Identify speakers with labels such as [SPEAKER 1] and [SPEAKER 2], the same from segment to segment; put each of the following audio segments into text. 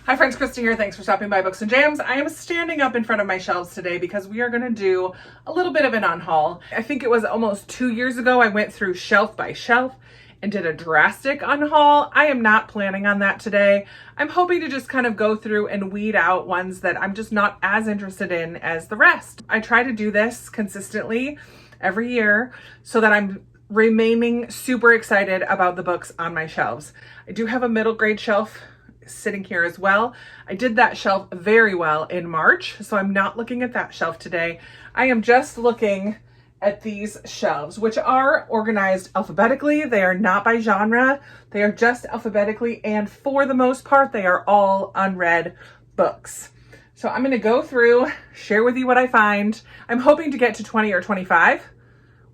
[SPEAKER 1] Hi friends, Krista here. Thanks for stopping by Books and Jams. I am standing up in front of my shelves today because we are going to do a little bit of an unhaul. I think it was almost 2 years ago I went through shelf by shelf and did a drastic unhaul. I am not planning on that today. I'm hoping to just kind of go through and weed out ones that I'm just not as interested in as the rest. I try to do this consistently every year so that I'm remaining super excited about the books on my shelves. I do have a middle grade shelf sitting here as well. I did that shelf very well in March, so I'm not looking at that shelf today. I am just looking at these shelves, which are organized alphabetically. They are not by genre. They are just alphabetically, and for the most part, they are all unread books. So I'm going to go through, share with you what I find. I'm hoping to get to 20 or 25.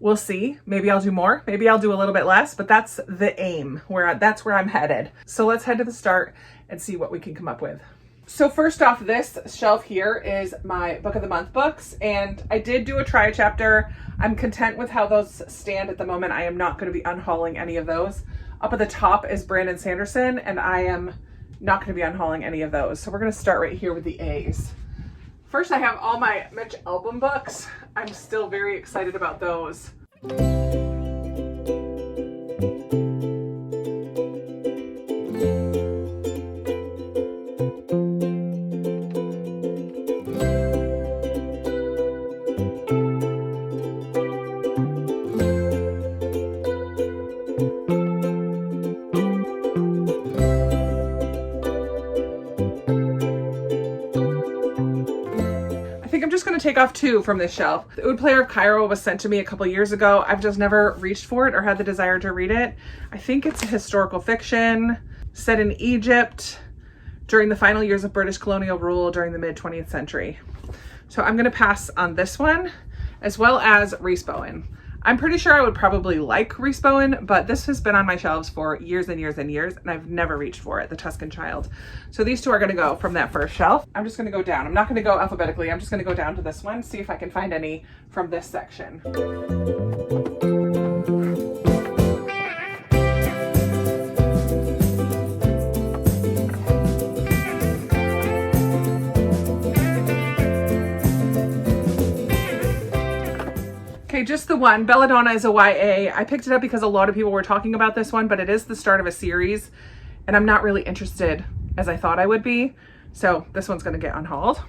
[SPEAKER 1] We'll see. Maybe I'll do more. Maybe I'll do a little bit less, but that's the aim. That's where I'm headed. So let's head to the start and see what we can come up with. So first off, this shelf here is my book of the month books, and I did do a try chapter. I'm content with how those stand at the moment. I am not going to be unhauling any of those. Up at the top is Brandon Sanderson, and I am not going to be unhauling any of those. So we're going to start right here with the A's. First, I have all my Mitch Albom books. I'm still very excited about those. I'm just going to take off 2 from this shelf. The Oud Player of Cairo was sent to me a couple years ago. I've just never reached for it or had the desire to read it. I think it's a historical fiction set in Egypt during the final years of British colonial rule during the mid-20th century. So I'm going to pass on this one, as well as Rhys Bowen. I'm pretty sure I would probably like Rhys Bowen, but this has been on my shelves for years and years and years, and I've never reached for it, The Tuscan Child. So these 2 are going to go from that first shelf. I'm just going to go down. I'm not going to go alphabetically. I'm just going to go down to this one, see if I can find any from this section. Okay, just the one. Belladonna is a YA. I picked it up because a lot of people were talking about this one, but it is the start of a series, and I'm not really interested as I thought I would be. So this one's going to get unhauled.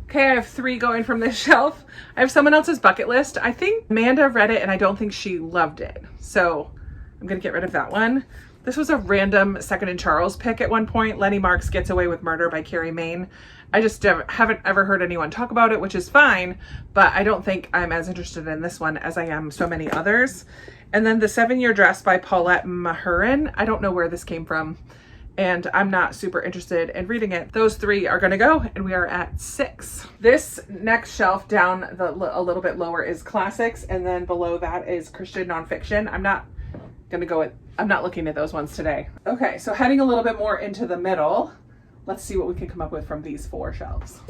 [SPEAKER 1] Okay, I have 3 going from this shelf. I have someone else's bucket list. I think Amanda read it and I don't think she loved it. So I'm gonna get rid of that one. This was a random Second and Charles pick at one point. Lenny Marks Gets Away with Murder by Carrie Main. I just haven't ever heard anyone talk about it, which is fine, but I don't think I'm as interested in this one as I am so many others. And then The 7-Year Dress by Paulette Mahurin. I don't know where this came from, and I'm not super interested in reading it. Those 3 are gonna go, and we are at 6. This next shelf down a little bit lower is classics, and then below that is Christian nonfiction. I'm not looking at those ones today. Okay, so heading a little bit more into the middle, let's see what we can come up with from these 4 shelves.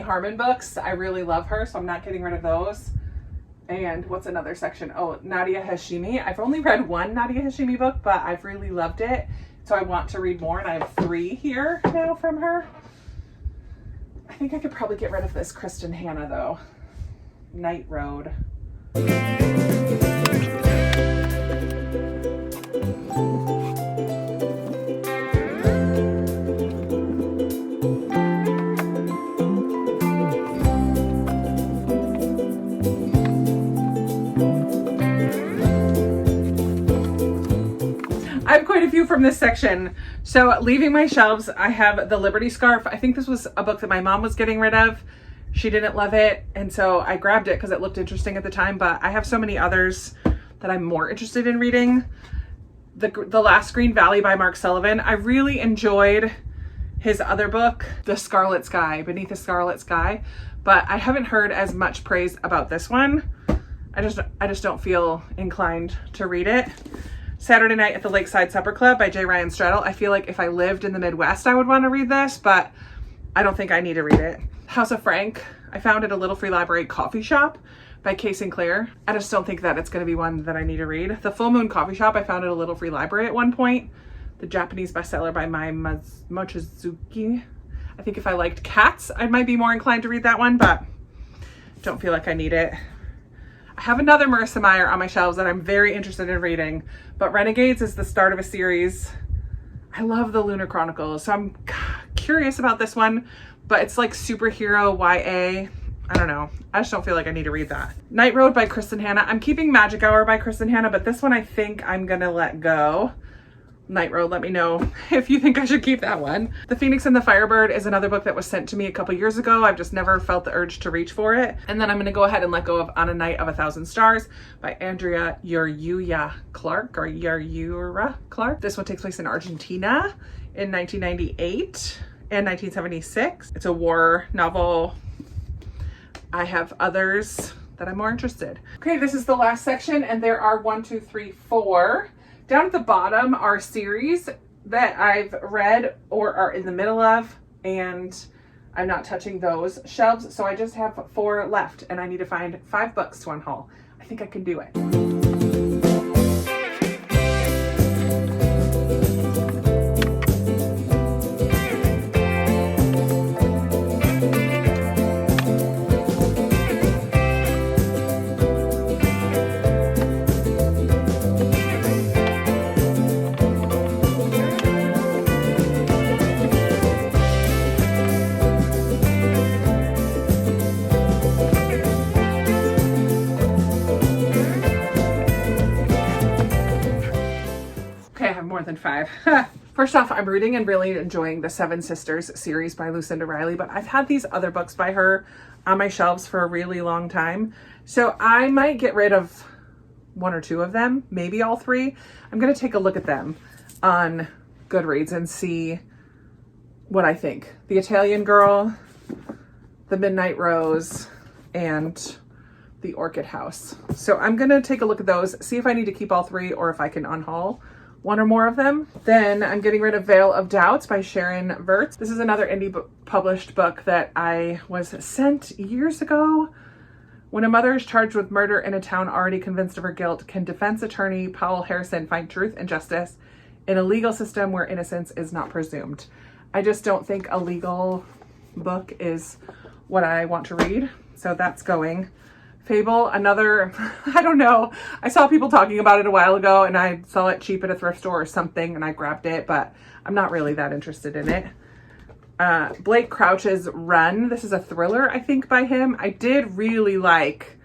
[SPEAKER 1] Harmon books. I really love her, so I'm not getting rid of those. And what's another section? Oh, Nadia Hashimi. I've only read 1 Nadia Hashimi book, but I've really loved it, so I want to read more, and I have 3 here now from her. I think I could probably get rid of this Kristen Hanna though. Night Road. I have quite a few from this section. So leaving my shelves, I have The Liberty Scarf. I think this was a book that my mom was getting rid of. She didn't love it, and so I grabbed it because it looked interesting at the time, but I have so many others that I'm more interested in reading. The Last Green Valley by Mark Sullivan. I really enjoyed his other book, The Scarlet Sky, Beneath the Scarlet Sky, but I haven't heard as much praise about this one. I just don't feel inclined to read it. Saturday Night at the Lakeside Supper Club by J. Ryan Straddle. I feel like if I lived in the Midwest, I would want to read this, but I don't think I need to read it. House of Frank, I found at a Little Free Library coffee shop by Kay Sinclair. I just don't think that it's going to be one that I need to read. The Full Moon Coffee Shop, I found at a Little Free Library at one point. The Japanese bestseller by Mai Mochizuki. I think if I liked cats, I might be more inclined to read that one, but don't feel like I need it. I have another Marissa Meyer on my shelves that I'm very interested in reading, but Renegades is the start of a series. I love the Lunar Chronicles, so I'm curious about this one, but it's like superhero YA. I don't know. I just don't feel like I need to read that. Night Road by Kristen Hanna. I'm keeping Magic Hour by Kristen Hanna, but this one I think I'm gonna let go. Night Road, let me know if you think I should keep that one. The Phoenix and the Firebird is another book that was sent to me a couple years ago. I've just never felt the urge to reach for it. And then I'm gonna go ahead and let go of On a Night of a Thousand Stars by Andrea Urrea Clark, or Urrea Clark. This one takes place in Argentina in 1998 and 1976. It's a war novel. I have others that I'm more interested. Okay, this is the last section, and there are 1, 2, 3, 4. Down at the bottom are series that I've read or are in the middle of, and I'm not touching those shelves, so I just have 4 left, and I need to find 5 books to unhaul. I think I can do it. Than 5. First off, I'm reading and really enjoying the Seven Sisters series by Lucinda Riley, but I've had these other books by her on my shelves for a really long time, so I might get rid of 1 or 2 of them, maybe all 3. I'm going to take a look at them on Goodreads and see what I think. The Italian Girl, The Midnight Rose, and The Orchid House. So I'm going to take a look at those, see if I need to keep all 3 or if I can unhaul 1 or more of them. Then I'm getting rid of Veil of Doubts by Sharon Virts. This is another indie published book that I was sent years ago. When a mother is charged with murder in a town already convinced of her guilt, can defense attorney Powell Harrison find truth and justice in a legal system where innocence is not presumed? I just don't think a legal book is what I want to read, so that's going. Fable, another, I don't know. I saw people talking about it a while ago, and I saw it cheap at a thrift store or something, and I grabbed it, but I'm not really that interested in it. Blake Crouch's Run. This is a thriller, I think, by him. I did really like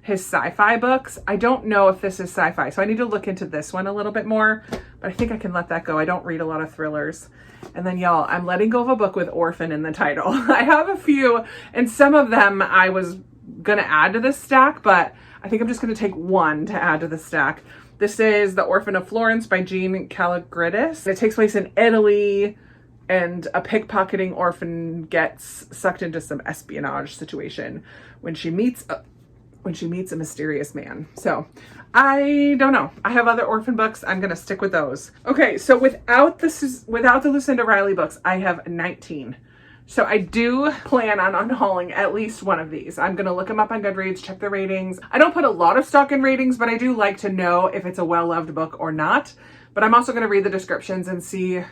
[SPEAKER 1] his sci-fi books. I don't know if this is sci-fi, so I need to look into this one a little bit more, but I think I can let that go. I don't read a lot of thrillers. And then, y'all, I'm letting go of a book with orphan in the title. I have a few, and some of them I was gonna add to this stack, but I think I'm just gonna take 1 to add to the stack. This is The Orphan of Florence by Jean Calogridis. It takes place in Italy, and a pickpocketing orphan gets sucked into some espionage situation when she meets a mysterious man. So I don't know. I have other orphan books. I'm gonna stick with those. Okay, so without the Lucinda Riley books, I have 19. So I do plan on unhauling at least one of these. I'm gonna look them up on Goodreads, check the ratings. I don't put a lot of stock in ratings, but I do like to know if it's a well-loved book or not. But I'm also gonna read the descriptions and see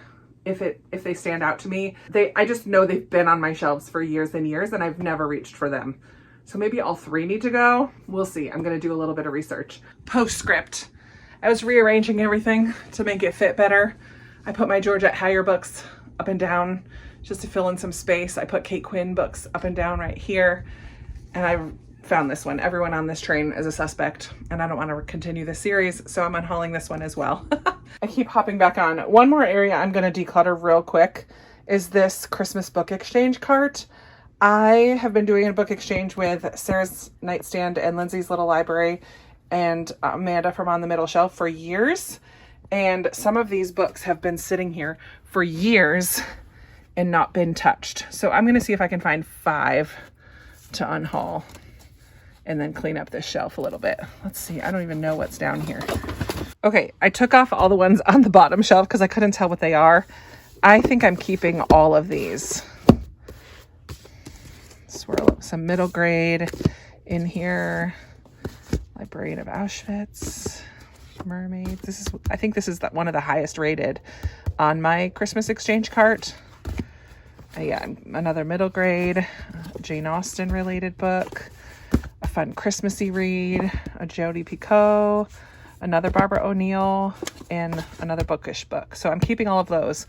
[SPEAKER 1] if they stand out to me. I just know they've been on my shelves for years and years, and I've never reached for them. So maybe all 3 need to go. We'll see. I'm gonna do a little bit of research. Postscript. I was rearranging everything to make it fit better. I put my Georgette Heyer books up and down just to fill in some space. I put Kate Quinn books up and down right here. And I found this one. Everyone on this train is a suspect, and I don't want to continue the series, so I'm unhauling this one as well. I keep hopping back on. One more area I'm going to declutter real quick is this Christmas book exchange cart. I have been doing a book exchange with Sarah's Nightstand and Lindsay's Little Library and Amanda from On the Middle Shelf for years. And some of these books have been sitting here for years and not been touched. So I'm going to see if I can find 5 to unhaul and then clean up this shelf a little bit. Let's see. I don't even know what's down here. Okay, I took off all the ones on the bottom shelf because I couldn't tell what they are. I think I'm keeping all of these. Swirl up some middle grade in here. Librarian of Auschwitz. Mermaids. I think this is one of the highest rated on my Christmas exchange cart. Yeah, another middle grade, Jane Austen related book, a fun Christmassy read, a Jodi Picoult, another Barbara O'Neill, and another bookish book. So I'm keeping all of those.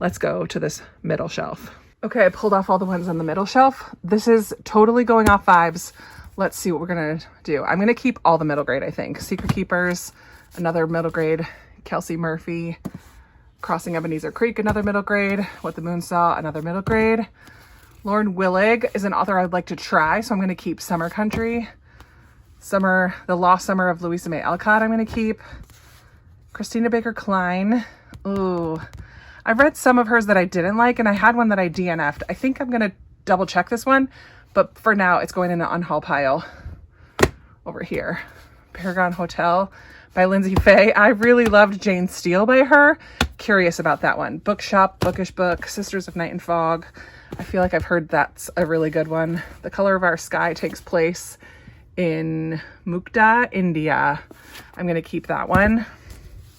[SPEAKER 1] Let's go to this middle shelf. Okay, I pulled off all the ones on the middle shelf. This is totally going off vibes. Let's see what we're gonna do. I'm gonna keep all the middle grade, I think. Secret Keepers, another middle grade, Kelsey Murphy, Crossing Ebenezer Creek, another middle grade, What the Moon Saw, another middle grade. Lauren Willig is an author I'd like to try, so I'm gonna keep Summer Country. The Lost Summer of Louisa May Alcott I'm gonna keep. Christina Baker Klein. Ooh. I've read some of hers that I didn't like, and I had one that I DNF'd. I think I'm gonna double check this one, but for now it's going in the unhaul pile over here. Paragon Hotel by Lindsay Fay. I really loved Jane Steele by her. Curious about that one. Bookshop, Bookish Book, Sisters of Night and Fog. I feel like I've heard that's a really good one. The Color of Our Sky takes place in Mukta, India. I'm gonna keep that one.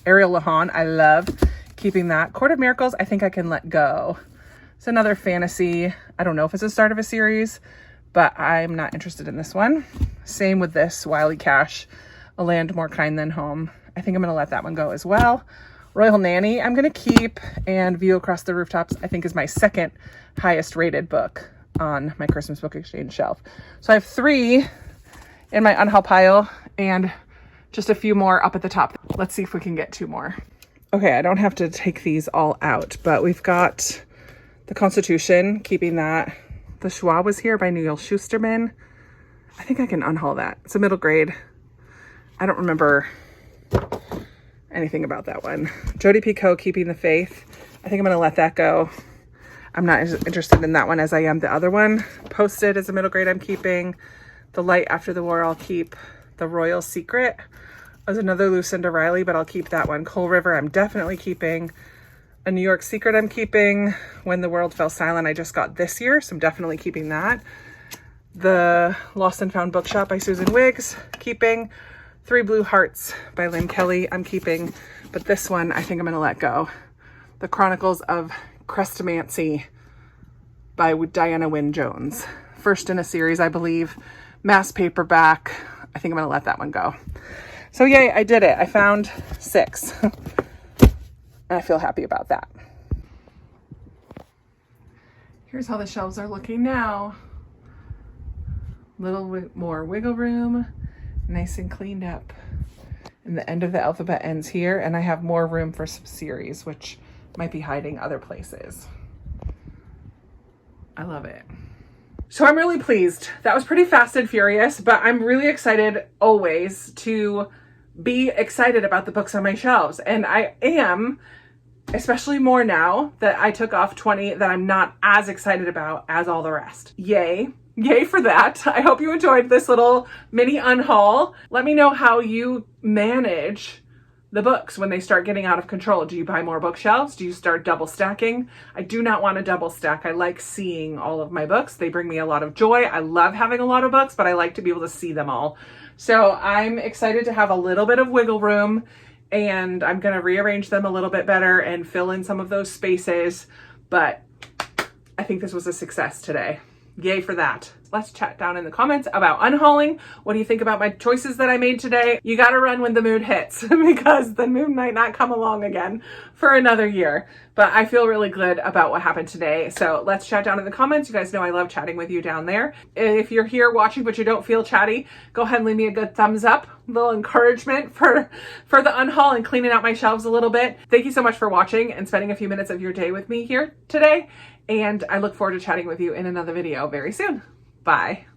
[SPEAKER 1] Ariel Lahan, I love keeping that. Court of Miracles, I think I can let go. It's another fantasy. I don't know if it's the start of a series, but I'm not interested in this one. Same with this, Wiley Cash, A Land More Kind Than Home. I think I'm gonna let that one go as well. Royal Nanny, I'm gonna keep, and View Across the Rooftops, I think is my second highest rated book on my Christmas book exchange shelf. So I have 3 in my unhaul pile and just a few more up at the top. Let's see if we can get 2 more. Okay, I don't have to take these all out, but we've got the Constitution, keeping that. The Schwa Was Here by Neil Schusterman. I think I can unhaul that. It's a middle grade. I don't remember anything about that one. Jodi Picoult, Keeping the Faith. I think I'm going to let that go. I'm not as interested in that one as I am the other one. Posted is a middle grade I'm keeping. The Light After the War I'll keep. The Royal Secret is another Lucinda Riley, but I'll keep that one. Coal River I'm definitely keeping. A New York Secret I'm keeping. When the World Fell Silent I just got this year, so I'm definitely keeping that. The Lost and Found Bookshop by Susan Wiggs, keeping. 3 Blue Hearts by Lynn Kelly I'm keeping, but this one I think I'm gonna let go. The Chronicles of Crestomancy by Diana Wynne Jones. First in a series, I believe. Mass paperback. I think I'm gonna let that one go. So yay, I did it. I found 6. And I feel happy about that. Here's how the shelves are looking now. Little more wiggle room. Nice and cleaned up. And the end of the alphabet ends here, and I have more room for some series, which might be hiding other places. I love it. So I'm really pleased. That was pretty fast and furious, but I'm really excited always to be excited about the books on my shelves. And I am, especially more now that I took off 20 that I'm not as excited about as all the rest. Yay. Yay for that. I hope you enjoyed this little mini unhaul. Let me know how you manage the books when they start getting out of control. Do you buy more bookshelves? Do you start double stacking? I do not want to double stack. I like seeing all of my books. They bring me a lot of joy. I love having a lot of books, but I like to be able to see them all. So I'm excited to have a little bit of wiggle room, and I'm going to rearrange them a little bit better and fill in some of those spaces. But I think this was a success today. Yay for that. let's chat down in the comments about unhauling. What do you think about my choices that I made today? You got to run when the mood hits because the mood might not come along again for another year. But I feel really good about what happened today. So let's chat down in the comments. You guys know I love chatting with you down there. If you're here watching but you don't feel chatty, go ahead and leave me a good thumbs up, a little encouragement for the unhaul and cleaning out my shelves a little bit. Thank you so much for watching and spending a few minutes of your day with me here today. And I look forward to chatting with you in another video very soon. Bye.